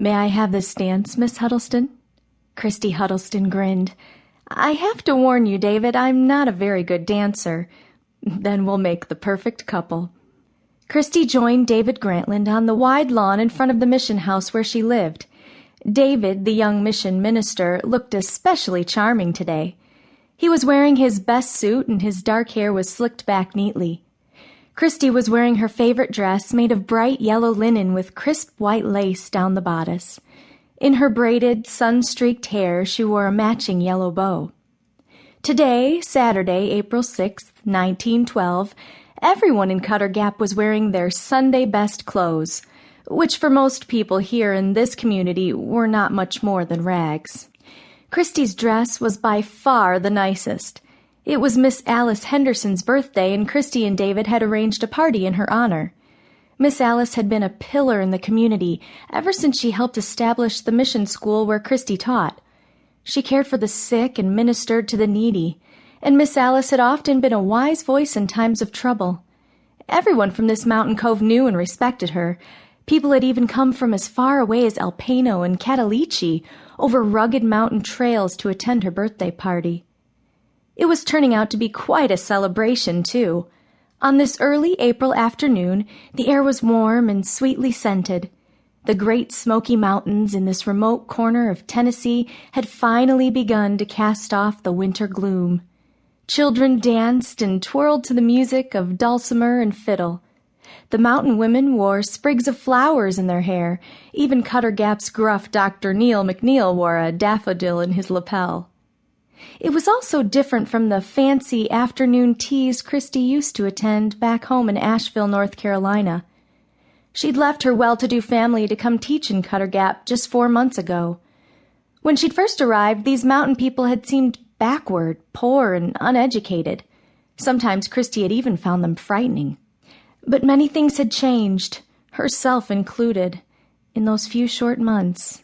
"May I have this dance, Miss Huddleston?" Christy Huddleston grinned. "I have to warn you, David, I'm not a very good dancer." "Then we'll make the perfect couple." Christy joined David Grantland on the wide lawn in front of the mission house where she lived. David, the young mission minister, looked especially charming today. He was wearing his best suit and his dark hair was slicked back neatly. Christy was wearing her favorite dress made of bright yellow linen with crisp white lace down the bodice. In her braided, sun-streaked hair she wore a matching yellow bow. Today, Saturday, April 6th, 1912, everyone in Cutter Gap was wearing their Sunday best clothes, which for most people here in this community were not much more than rags. Christy's dress was by far the nicest. It was Miss Alice Henderson's birthday, and Christy and David had arranged a party in her honor. Miss Alice had been a pillar in the community ever since she helped establish the mission school where Christy taught. She cared for the sick and ministered to the needy, and Miss Alice had often been a wise voice in times of trouble. Everyone from this mountain cove knew and respected her. People had even come from as far away as El Peno and Catalici over rugged mountain trails to attend her birthday party. It was turning out to be quite a celebration, too. On this early April afternoon, the air was warm and sweetly scented. The great Smoky Mountains in this remote corner of Tennessee had finally begun to cast off the winter gloom. Children danced and twirled to the music of dulcimer and fiddle. The mountain women wore sprigs of flowers in their hair. Even Cutter Gap's gruff Dr. Neil MacNeill wore a daffodil in his lapel. It was also different from the fancy afternoon teas Christy used to attend back home in Asheville, North Carolina. She'd left her well-to-do family to come teach in Cutter Gap just 4 months ago. When she'd first arrived, these mountain people had seemed backward, poor, and uneducated. Sometimes Christy had even found them frightening. But many things had changed, herself included, in those few short months.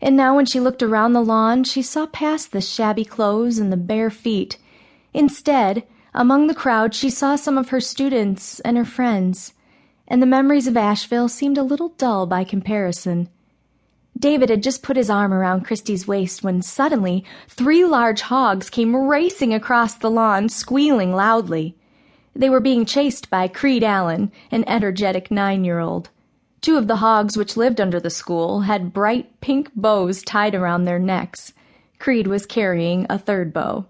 And now when she looked around the lawn, she saw past the shabby clothes and the bare feet. Instead, among the crowd, she saw some of her students and her friends, and the memories of Asheville seemed a little dull by comparison. David had just put his arm around Christy's waist when suddenly 3 large hogs came racing across the lawn, squealing loudly. They were being chased by Creed Allen, an energetic 9-year-old. 2 of the hogs which lived under the school had bright pink bows tied around their necks. Creed was carrying a 3rd bow.